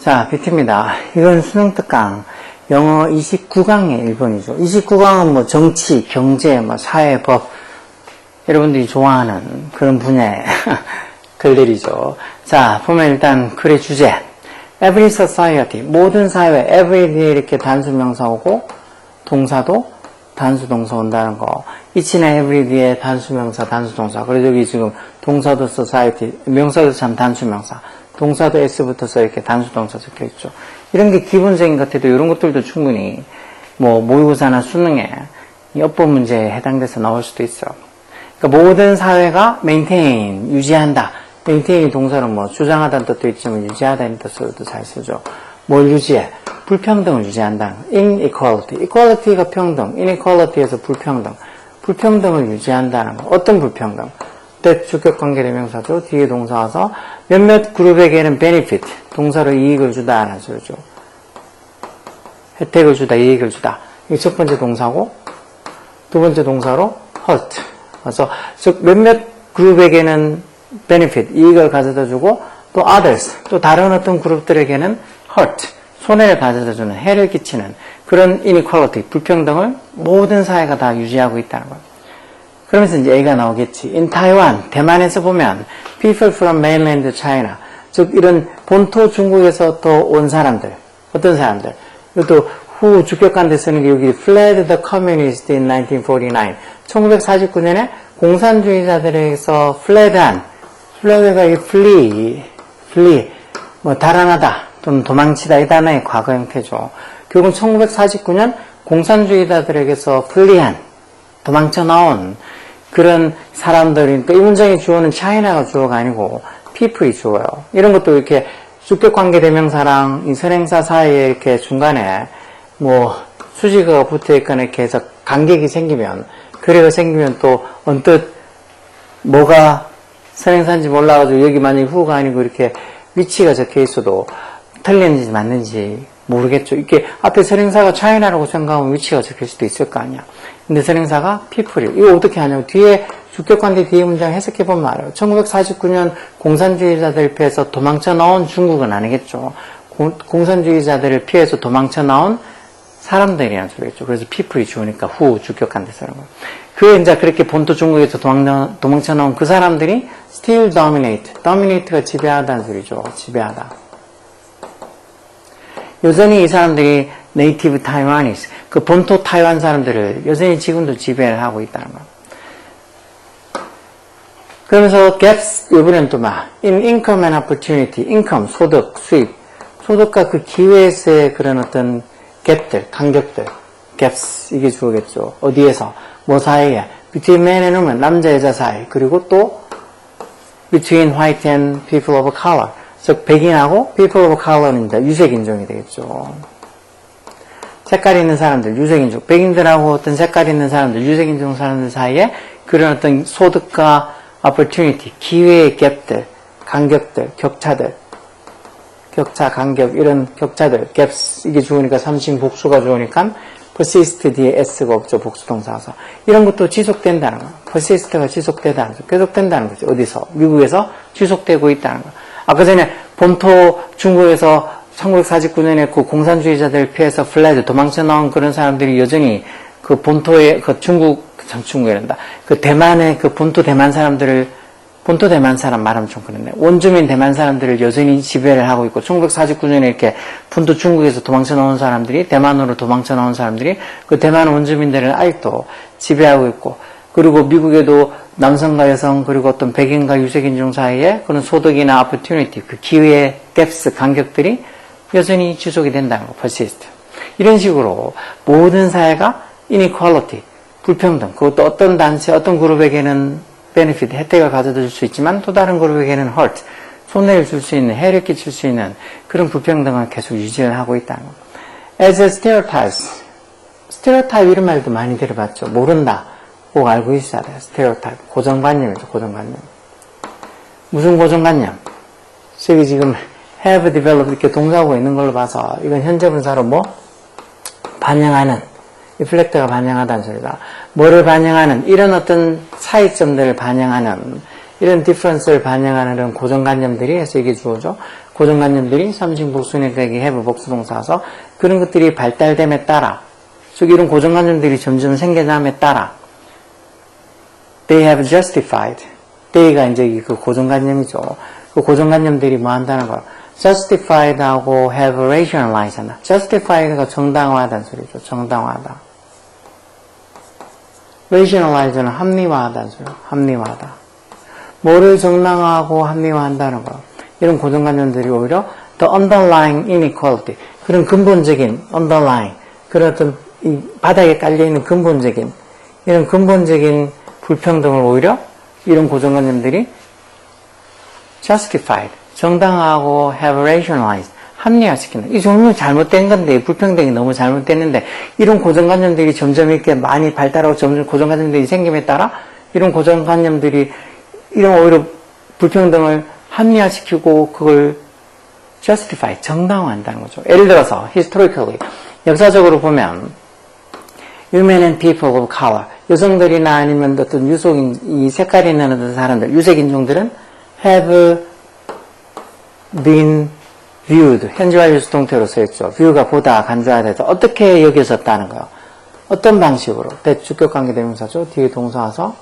자, 비트입니다. 이건 수능 특강. 영어 29강의 1번이죠. 29강은 뭐 정치, 경제, 뭐 사회, 법. 여러분들이 좋아하는 그런 분야의 글들이죠. 자, 보면 일단 글의 주제. Every society. 모든 사회. every 뒤에 이렇게 단수 명사 오고, 동사도 단수 동사 온다는 거. each나 every 뒤에 단수 명사, 단수 동사. 그래서 여기 지금 동사도 society, 명사도 참 단수 명사. 동사도 S부터서 이렇게 단수 동사 적혀 있죠. 이런 게 기본적인 것 같아도 이런 것들도 충분히 뭐 모의고사나 수능에 여법 문제에 해당돼서 나올 수도 있어. 그러니까 모든 사회가 maintain, 유지한다. maintain이 동사로 뭐 주장하다는 뜻도 있지만 유지하다는 뜻으로도 잘 쓰죠. 뭘 유지해? 불평등을 유지한다. inequality. equality가 평등, inequality에서 불평등. 불평등을 유지한다는 거. 어떤 불평등? 주격관계 대명사죠. 뒤에 동사 와서 몇몇 그룹에게는 benefit, 동사로 이익을 주다라는 소리죠. 혜택을 주다, 이익을 주다. 이게 첫 번째 동사고, 두 번째 동사로 hurt. 그래서 즉 몇몇 그룹에게는 benefit, 이익을 가져다 주고, 또 others, 또 다른 어떤 그룹들에게는 hurt, 손해를 가져다 주는, 해를 끼치는 그런 inequality, 불평등을 모든 사회가 다 유지하고 있다는 거예요. 그러면서 이제 A가 나오겠지. In Taiwan, 대만에서 보면 people from mainland China, 즉 이런 본토 중국에서 또 온 사람들, 어떤 사람들, 이것도 후 주격관대 쓰는 게 여기 fled the communists in 1949. 1949년에 공산주의자들에게서 fled한, fled가 이 flee, 뭐 달아나다 또는 도망치다 이 단어의 과거 형태죠. 결국은 1949년 공산주의자들에게서 flee한, 도망쳐 나온 그런 사람들이니까 이 문장의 주어는 China가 주어가 아니고 people이 주어요. 이런 것도 이렇게 주격관계 대명사랑 이 선행사 사이에 이렇게 중간에 뭐 수식어가 붙어 있거나 이렇게 해서 간격이 생기면, 거래가 생기면 또 언뜻 뭐가 선행사인지 몰라가지고 여기 만약에 후가 아니고 이렇게 위치가 적혀 있어도 틀렸는지 맞는지 모르겠죠. 이렇게 앞에 선행사가 China라고 생각하면 위치가 적힐 수도 있을 거 아니야. 근데 선행사가 people이에요. 이거 어떻게 하냐고 뒤에 주격관계 뒤에 문장 해석해보면 알아요. 1949년 공산주의자들 피해서 도망쳐 나온 중국은 아니겠죠. 공산주의자들을 피해서 도망쳐 나온 사람들이라는 소리겠죠. 그래서 people이 주어니까 후 주격관계 쓰는 거예요. 그 이제 그렇게 본토 중국에서 도망쳐 나온 그 사람들이 still dominate가 지배하다는 소리죠. 지배하다. 여전히 이 사람들이 네이티브 타이완이스, 그 본토 타이완 사람들을 여전히 지금도 지배를 하고 있다는 거예요. 그러면서 gaps, 이번엔 또 in income and opportunity, income, 소득, 수입, 소득과 그 기회에서의 그런 어떤 갭들, 간격들, gaps, 이게 주어겠죠. 어디에서, 뭐 사이에, between man and woman, 남자 여자 사이, 그리고 또 between white and people of color, 즉 백인하고 people of color는 이제 유색인종이 되겠죠. 색깔 있는 사람들, 유색인종, 백인들하고 어떤 색깔 있는 사람들, 유색인종 사람들 사이에 그런 어떤 소득과 opportunity, 기회의 갭들, 간격들, 격차들, 격차, 간격, 이런 격차들, gaps, 이게 주어니까 삼신 복수가 주어니까 persist 뒤에 s가 없죠, 복수동사라서. 이런 것도 지속된다는 거예요. persist가 지속되다는 거죠. 계속된다는 거죠. 어디서? 미국에서 지속되고 있다는 거예요. 아까 전에 본토 중국에서 1949년에 그 공산주의자들 피해서 fled, 도망쳐 나온 그런 사람들이 여전히 그 본토의, 그 중국이란다. 그 대만의 그 본토 대만 사람들을, 본토 대만 사람 말하면 좀 그렇네. 원주민 대만 사람들을 여전히 지배를 하고 있고, 1949년에 이렇게 본토 중국에서 도망쳐 나온 사람들이, 대만으로 도망쳐 나온 사람들이 그 대만 원주민들을 아직도 지배하고 있고, 그리고 미국에도 남성과 여성, 그리고 어떤 백인과 유색인종 사이에 그런 소득이나 opportunity, 그 기회의 gaps, 간격들이 여전히 지속이 된다는 거, persist. 이런 식으로 모든 사회가 inequality, 불평등, 그것도 어떤 단체, 어떤 그룹에게는 benefit, 혜택을 가져다 줄 수 있지만 또 다른 그룹에게는 hurt, 손해를 줄 수 있는, 해를 끼칠 수 있는 그런 불평등을 계속 유지를 하고 있다는 거. As a stereotypes, stereotype 이런 말도 많이 들어봤죠. 모른다. 꼭 알고 있어야 돼요. stereotype. 고정관념이죠, 고정관념. 무슨 고정관념? 저기 지금 have developed 이렇게 동사하고 있는 걸로 봐서 이건 현재 분사로 뭐? 반영하는, reflect가 반영하다는 소리다. 뭐를 반영하는, 이런 어떤 차이점들을 반영하는, 이런 difference를 반영하는 이런 고정관념들이 해서 이게 주어져. 고정관념들이 삼식 복수니까 have 복수동사서 그런 것들이 발달됨에 따라, 즉 이런 고정관념들이 점점 생겨남에 따라 they have justified. they가 이제 그 고정관념이죠. 그 고정관념들이 뭐 한다는 거. justified하고 have rationalized 한다. justified가 정당화하다는 소리죠. 정당화하다. rationalize는 합리화하다는 소리죠. 합리화하다. 뭐를 정당화하고 합리화한다는 거. 이런 고정관념들이 오히려 the underlying inequality. 그런 근본적인 underlying. 그런 어떤 이 바닥에 깔려있는 근본적인 이런 근본적인 불평등을 오히려 이런 고정관념들이 justified, 정당하고 have rationalized, 합리화시키는. 이 정말 잘못된 건데, 불평등이 너무 잘못됐는데, 이런 고정관념들이 점점 이렇게 많이 발달하고 점점 고정관념들이 생김에 따라, 이런 고정관념들이, 이런 오히려 불평등을 합리화시키고, 그걸 justify, 정당화한다는 거죠. 예를 들어서, historically, 역사적으로 보면, women and people of color, 여성들이나 아니면 어떤 유속인, 이 색깔이 있는 어떤 사람들, 유색인종들은 have been viewed, 현재완료 수동태로 쓰였죠. view가 보다, 간주화돼서 어떻게 여겨졌다는 거예요. 어떤 방식으로? 주격관계대명사죠. 뒤에 동사 와서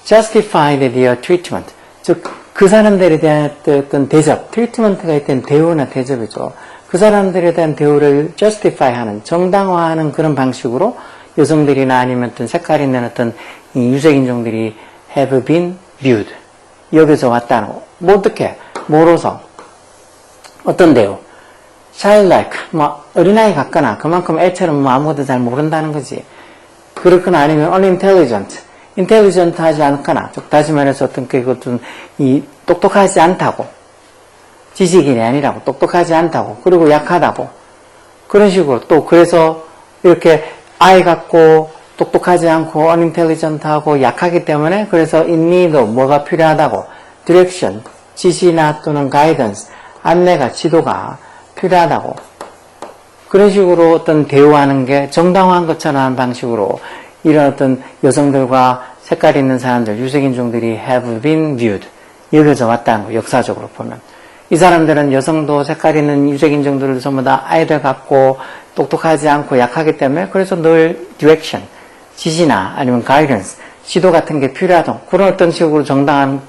justified their treatment, 즉 그 사람들에 대한 어떤 대접, 트리트먼트가 있던 대우나 대접이죠. 그 사람들에 대한 대우를 justify하는, 정당화하는 그런 방식으로 여성들이나 아니면 어떤 색깔 있는 어떤 유색인종들이 have been viewed, 여겨져 왔다는 거. 뭐 어떻게? 뭐로서? 어떤 대우? childlike, 뭐 어린아이 같거나 그만큼 애처럼 뭐 아무것도 잘 모른다는 거지. 그렇거나 아니면 unintelligent, intelligent 하지 않거나, 즉 다시 말해서 어떤 그것좀 이 똑똑하지 않다고, 지식인이 아니라고, 똑똑하지 않다고, 그리고 약하다고, 그런 식으로 또 그래서 이렇게 아이 같고 똑똑하지 않고 unintelligent하고 약하기 때문에 그래서 in need of 뭐가 필요하다고, direction, 지시나 또는 guidance, 안내가, 지도가 필요하다고, 그런 식으로 어떤 대우하는 게 정당화한 것처럼 하는 방식으로 이런 어떤 여성들과 색깔 있는 사람들, 유색인종들이 have been viewed, 여겨져 왔다는 거, 역사적으로 보면. 이 사람들은 여성도 색깔 있는 유색인종들을 전부 다 아이들 같고 똑똑하지 않고 약하기 때문에 그래서 늘 direction, 지시나 아니면 guidance, 지도 같은 게 필요하다. 그런 어떤 식으로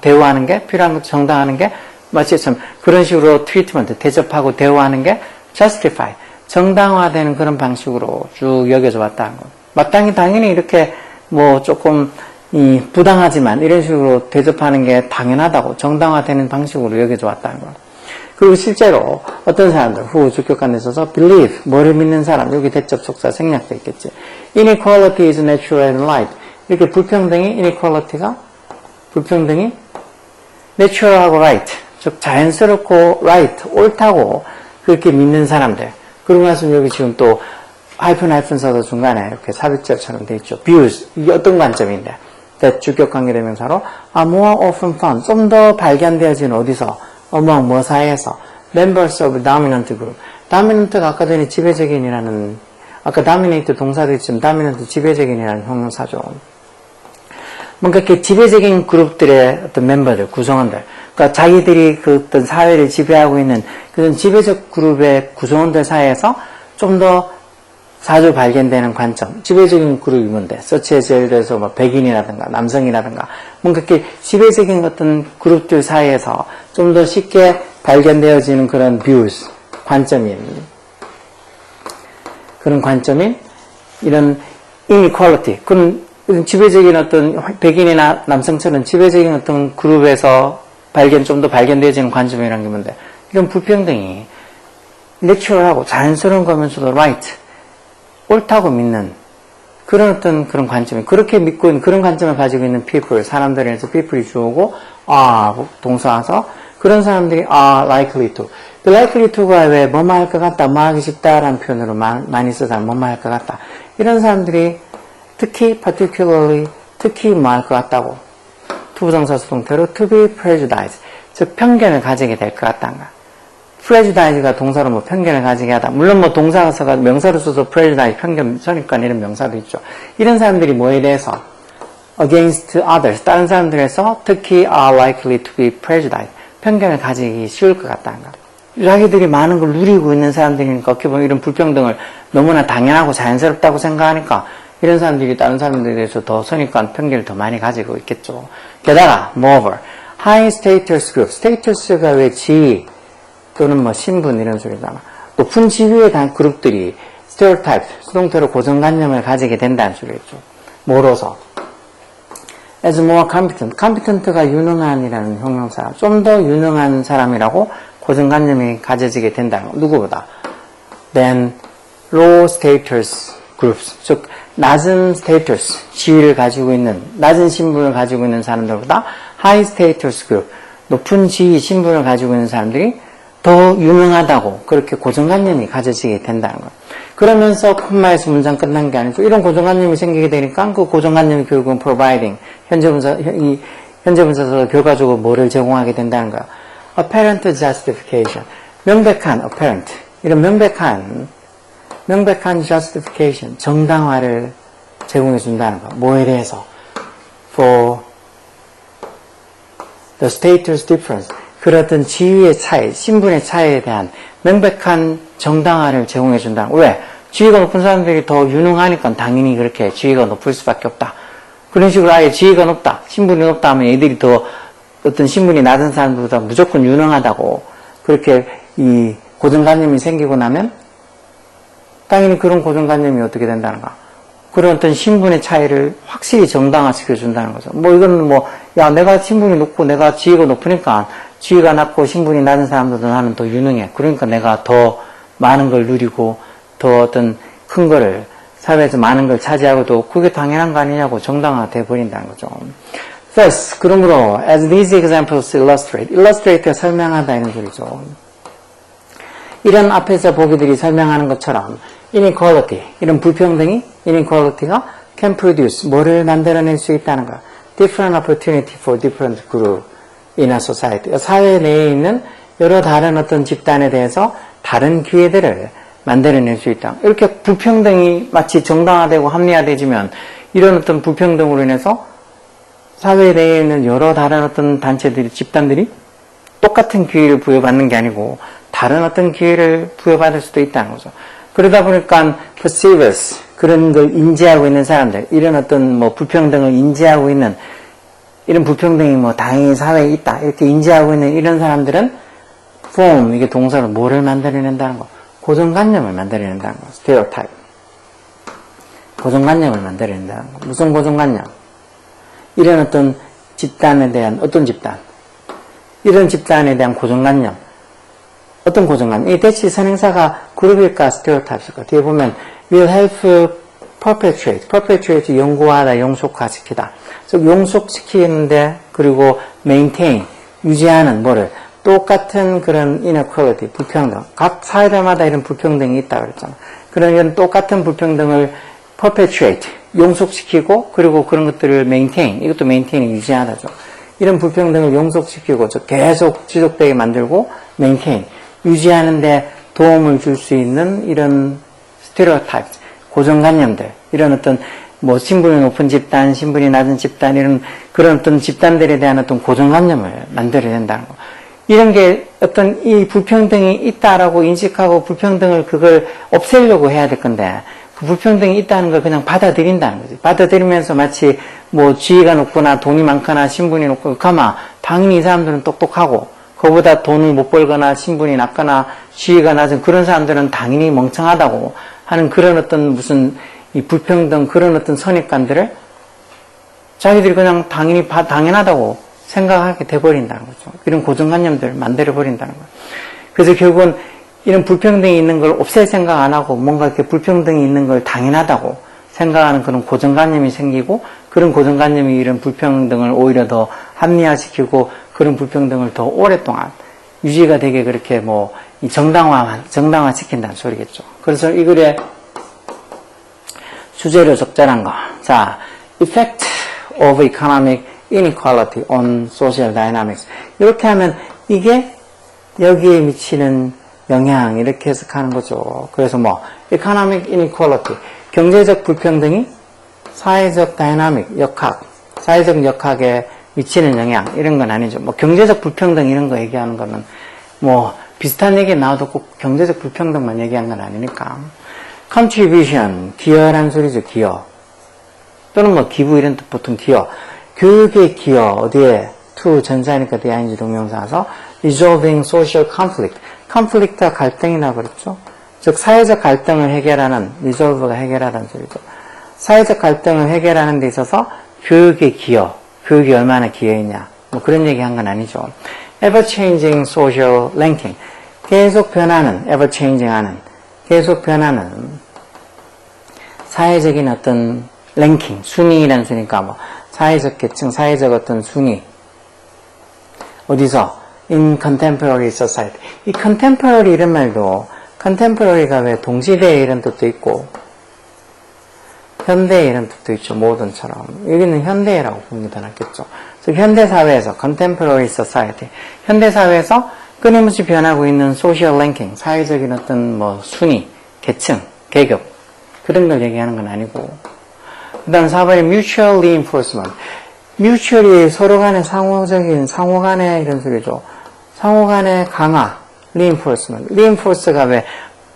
대우하는 게, 필요한 것 정당하는 게 마치 참 그런 식으로 트리트먼트, 대접하고 대우하는 게 justify, 정당화되는 그런 방식으로 쭉 여겨져 왔다는 거. 마땅히 당연히 이렇게 뭐 조금 부당하지만 이런 식으로 대접하는 게 당연하다고, 정당화되는 방식으로 여겨져 왔다는 거. 그리고 실제로 어떤 사람들, 후 주격관에 있어서 believe, 뭐를 믿는 사람, 여기 대접속사 생략돼 있겠지. inequality is natural and right. 이렇게 inequality가 불평등이 natural하고 right, 즉 자연스럽고 right, 옳다고 그렇게 믿는 사람들. 그러고 나서 여기 지금 또 하이픈 써서 중간에 이렇게 삽입절처럼 돼 있죠. views, 이게 어떤 관점인데? 주격관계대명사로 more often found, 좀 더 발견되어진 어디서? among 뭐 사이에서? members of dominant group. dominant가 아까 전에 지배적인이라는, 아까 dominate 동사도 있지만 dominant 지배적인이라는 형용사죠. 뭔가 이렇게 지배적인 그룹들의 어떤 멤버들, 구성원들, 그러니까 자기들이 그 어떤 사회를 지배하고 있는 그런 지배적 그룹의 구성원들 사이에서 좀 더 자주 발견되는 관점, 지배적인 그룹이 뭔데? 서치에서 예를 들어서 뭐 백인이라든가 남성이라든가 뭔가 이렇게 지배적인 어떤 그룹들 사이에서 좀 더 쉽게 발견되어지는 그런 views, 그런 관점인 이런 inequality, 그런 지배적인 어떤 백인이나 남성처럼 지배적인 어떤 그룹에서 좀 더 발견되어지는 관점이라는 게 뭔데? 이런 불평등이 내추럴하고 자연스러운 거면서도 right, 옳다고 믿는 그런 어떤 그런 관점이, 그렇게 믿고 있는 그런 관점을 가지고 있는 people, 사람들에서 people이 주어고 동사 와서 그런 사람들이 are likely to. 그 likely to가 왜 뭐뭐 할 것 같다, 뭐 하기 쉽다라는 표현으로 많이 써서 뭐뭐 할 것 같다. 이런 사람들이 특히 particularly, 특히 뭐 할 것 같다고. 투부정사 수동태로 to be prejudiced, 즉 편견을 가지게 될 것 같다는 거야. prejudice가 동사로 뭐 편견을 가지게 하다. 물론 뭐 동사가 명사로 써서 prejudice, 편견, 선입관 이런 명사도 있죠. 이런 사람들이 뭐에 대해서 against others, 다른 사람들에서 특히 are likely to be prejudiced, 편견을 가지기 쉬울 것 같다는 거. 자기들이 많은 걸 누리고 있는 사람들이니까 어떻게 보면 이런 불평등을 너무나 당연하고 자연스럽다고 생각하니까 이런 사람들이 다른 사람들에 대해서 더 선입관, 편견을 더 많이 가지고 있겠죠. 게다가 moreover, high status group, status가 왜 지위 또는 뭐 신분 이런 소리잖아. 높은 지위의 그룹들이 stereotype, 수동태로 고정관념을 가지게 된다는 소리겠죠. 뭐로서? as more competent, competent가 유능한이라는 형용사, 좀 더 유능한 사람이라고 고정관념이 가져지게 된다는 거. 누구보다? than low status groups, 즉 낮은 status, 지위를 가지고 있는, 낮은 신분을 가지고 있는 사람들보다 high status group, 높은 지위, 신분을 가지고 있는 사람들이 더 유능하다고 그렇게 고정관념이 가져지게 된다는 거예요. 그러면서 콤마에서 문장 끝난 게 아니고 이런 고정관념이 생기게 되니까 그 고정관념이 결국은 providing, 현재분사에서 결과적으로 뭐를 제공하게 된다는 거예요. apparent justification, 명백한 apparent, 이런 명백한 justification, 정당화를 제공해 준다는 거. 뭐에 대해서? for the status difference, 그런 지위의 차이, 신분의 차이에 대한 명백한 정당화를 제공해 준다는 거. 왜? 지위가 높은 사람들이 더 유능하니까 당연히 그렇게 지위가 높을 수밖에 없다. 그런 식으로 아예 지위가 높다, 신분이 높다 하면 애들이 더 어떤 신분이 낮은 사람들보다 무조건 유능하다고 그렇게 이 고정관념이 생기고 나면 당연히 그런 고정관념이 어떻게 된다는가? 그런 어떤 신분의 차이를 확실히 정당화시켜 준다는 거죠. 뭐 이거는 뭐, 야, 내가 신분이 높고 내가 지위가 높으니까 지위가 낮고 신분이 낮은 사람들도 나는 더 유능해. 그러니까 내가 더 많은 걸 누리고 더 어떤 큰 거를 사회에서 많은 걸 차지하고도 그게 당연한 거 아니냐고 정당화돼 버린다는 거죠. Thus, 그러므로 as these examples illustrate가 설명하다 이런 소리죠. 이런 앞에서 보기들이 설명하는 것처럼 inequality, 이런 불평등이 inequality가 can produce, 뭐를 만들어낼 수 있다는 거야. different opportunity for different group in a society. 사회 내에 있는 여러 다른 어떤 집단에 대해서 다른 기회들을 만들어낼 수 있다. 이렇게 불평등이 마치 정당화되고 합리화되지면 이런 어떤 불평등으로 인해서 사회 내에 있는 여러 다른 어떤 단체들이, 집단들이 똑같은 기회를 부여받는 게 아니고 다른 어떤 기회를 부여받을 수도 있다는 거죠. 그러다 보니까 perceivers, 그런 걸 인지하고 있는 사람들, 이런 어떤 뭐 불평등을 인지하고 있는, 이런 불평등이 뭐 당연히 사회에 있다, 이렇게 인지하고 있는 이런 사람들은 form, 이게 동사로 뭐를 만들어낸다는 거? 고정관념을 만들어낸다는 거. stereotype. 고정관념을 만들어낸다는 거. 무슨 고정관념? 이런 어떤 집단에 대한, 어떤 집단? 이런 집단에 대한 고정관념. 어떤 고정관념? 이 대치 선행사가 그룹일까, stereotype일까? 뒤에 보면 will help perpetuate, 연구하다, 용속화시키다. 즉, 용속시키는데, 그리고 maintain, 유지하는 뭐를? 똑같은 그런 inequality, 불평등. 각 사회들마다 이런 불평등이 있다 그랬잖아. 그런 이런 똑같은 불평등을 perpetuate, 용속시키고, 그리고 그런 것들을 maintain, 이것도 maintain이 유지하다죠. 이런 불평등을 용속시키고, 계속 지속되게 만들고, maintain, 유지하는데 도움을 줄 수 있는 이런 stereotype, 고정관념들, 이런 어떤 뭐 신분이 높은 집단, 신분이 낮은 집단, 이런 그런 어떤 집단들에 대한 어떤 고정관념을 만들어낸다는 거. 이런 게 어떤 이 불평등이 있다라고 인식하고 불평등을 그걸 없애려고 해야 될 건데 그 불평등이 있다는 걸 그냥 받아들인다는 거지. 받아들이면서 마치 뭐 지위가 높거나 돈이 많거나 신분이 높고 가마 당연히 이 사람들은 똑똑하고 그보다 돈을 못 벌거나 신분이 낮거나 지위가 낮은 그런 사람들은 당연히 멍청하다고 하는 그런 어떤 무슨 이 불평등 그런 어떤 선입관들을 자기들이 그냥 당연히 당연하다고 생각하게 돼버린다는 거죠. 이런 고정관념들을 만들어버린다는 거예요. 그래서 결국은 이런 불평등이 있는 걸 없앨 생각 안 하고 뭔가 이렇게 불평등이 있는 걸 당연하다고 생각하는 그런 고정관념이 생기고 그런 고정관념이 이런 불평등을 오히려 더 합리화시키고 그런 불평등을 더 오랫동안 유지가 되게 그렇게 뭐 정당화시킨다는 소리겠죠. 그래서 이 글의 주제로 적절한 거. 자, effect of economic inequality on social dynamics. 이렇게 하면 이게 여기에 미치는 영향 이렇게 해석하는 거죠. 그래서 뭐 economic inequality 경제적 불평등이 사회적 다이나믹 역학 사회적 역학에 미치는 영향 이런 건 아니죠. 뭐 경제적 불평등 이런 거 얘기하는 거는 뭐 비슷한 얘기 나와도 꼭 경제적 불평등만 얘기한 건 아니니까. contribution 기여라는 소리죠. 기여 또는 뭐 기부 이런 뜻 보통 기여 교육의 기여 어디에 to 전사니까 ing 동명사서 resolving social conflict conflict가 갈등이라고 그랬죠. 즉 사회적 갈등을 해결하는 resolve가 해결하다는 소리죠. 사회적 갈등을 해결하는 데 있어서 교육의 기여 교육이 얼마나 기여했냐 뭐 그런 얘기 한 건 아니죠. ever-changing social ranking 계속 변하는 ever-changing 하는 계속 변하는 사회적인 어떤 랭킹 순위라는 순위니까 뭐 사회적 계층 사회적 어떤 순위 어디서 in contemporary society 이 contemporary 이런 말도 contemporary가 왜 동시대 이런 뜻도 있고 현대 이런 뜻도 있죠. 모던처럼 여기는 현대라고 보는 게 더 낫겠죠. 그래서 현대사회에서 contemporary society 현대사회에서 끊임없이 변하고 있는 social ranking 사회적인 어떤 뭐 순위 계층 계급 그런 걸 얘기하는 건 아니고 그 다음 4번에 mutual reinforcement mutually 서로 간의 상호적인 상호 간의 이런 소리죠. 상호 간의 강화 reinforcement reinforce가 왜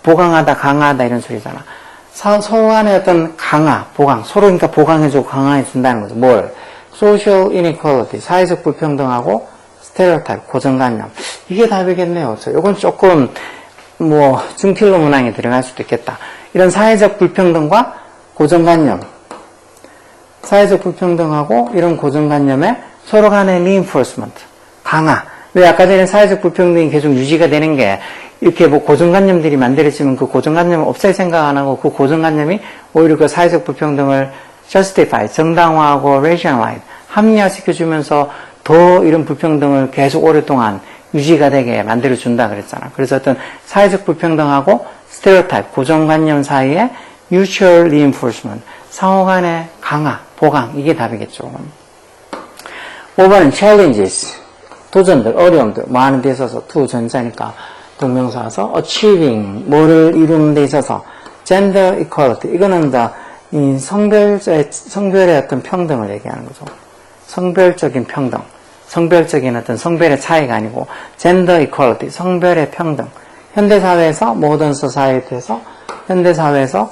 보강하다 강화하다 이런 소리잖아. 서로 간의 어떤 강화 보강 서로 그러니까 보강해주고 강화해준다는 거죠. 뭘? social inequality 사회적 불평등하고 stereotype 고정관념 이게 답이겠네요. 이건 조금 뭐 중킬로 문항에 들어갈 수도 있겠다. 이런 사회적 불평등과 고정관념 사회적 불평등하고 이런 고정관념에 서로 간의 reinforcement 강화 왜 아까 전에 사회적 불평등이 계속 유지가 되는 게 이렇게 뭐 고정관념들이 만들어지면 그 고정관념을 없앨 생각 안 하고 그 고정관념이 오히려 그 사회적 불평등을 justify 정당화하고 rationalize 합리화시켜주면서 더 이런 불평등을 계속 오랫동안 유지가 되게 만들어준다 그랬잖아. 그래서 어떤 사회적 불평등하고 스테레오타입, 고정관념 사이에 mutual reinforcement, 상호 간의 강화, 보강, 이게 답이겠죠. 5번은 challenges, 도전들, 어려움들, 뭐 하는 데 있어서 to 전자니까 동명사서 achieving, 뭐를 이루는 데 있어서 gender equality, 이거는 다 이 성별의 어떤 평등을 얘기하는 거죠. 성별적인 평등. 성별적인 어떤 성별의 차이가 아니고 gender equality, 성별의 평등. 현대사회에서 모던 소사이어티에서 현대사회에서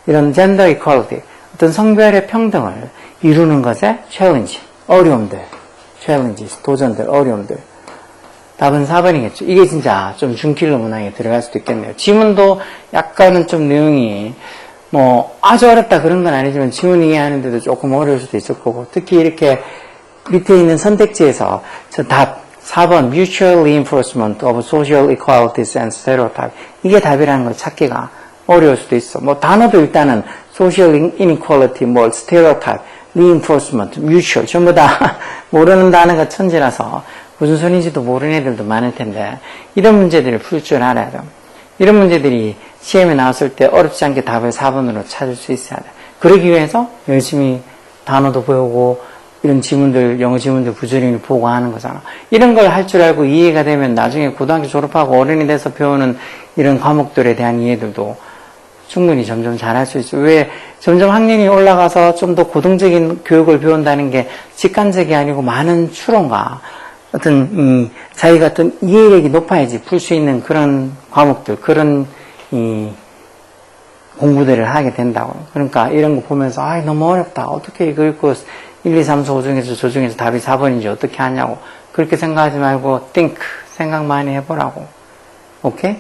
이런 gender equality, 어떤 성별의 평등을 이루는 것에 challenge, 어려움들, challenges, 도전들, 어려움들. 답은 4번이겠죠. 이게 진짜 좀 중킬로 문항에 들어갈 수도 있겠네요. 지문도 약간은 좀 내용이 뭐 아주 어렵다 그런 건 아니지만 지문 이해하는데도 조금 어려울 수도 있을 거고 특히 이렇게 밑에 있는 선택지에서 저 답 4번 Mutual Reinforcement of Social Equalities and Stereotype 이게 답이라는 걸 찾기가 어려울 수도 있어. 뭐 단어도 일단은 Social Inequality, 뭐 Stereotype, Reinforcement, Mutual 전부 다 모르는 단어가 천지라서 무슨 소리인지도 모르는 애들도 많을 텐데 이런 문제들을 풀 줄 알아야 돼요. 이런 문제들이 시험에 나왔을 때 어렵지 않게 답을 4번으로 찾을 수 있어야 돼. 그러기 위해서 열심히 단어도 배우고 이런 지문들, 영어 지문들 부지런히 보고 하는 거잖아. 이런 걸 할 줄 알고 이해가 되면 나중에 고등학교 졸업하고 어른이 돼서 배우는 이런 과목들에 대한 이해들도 충분히 점점 잘할 수 있어. 왜 점점 학년이 올라가서 좀 더 고등적인 교육을 배운다는 게 직관적이 아니고 많은 추론과 어떤 자기가 어떤 이해력이 높아야지 풀 수 있는 그런 과목들, 그런 공부들을 하게 된다고. 그러니까 이런 거 보면서 아 너무 어렵다. 어떻게 이거 읽고 1, 2, 3, 4, 5 중에서 저 중에서 답이 4번인지 어떻게 하냐고. 그렇게 생각하지 말고 think, 생각 많이 해보라고. 오케이?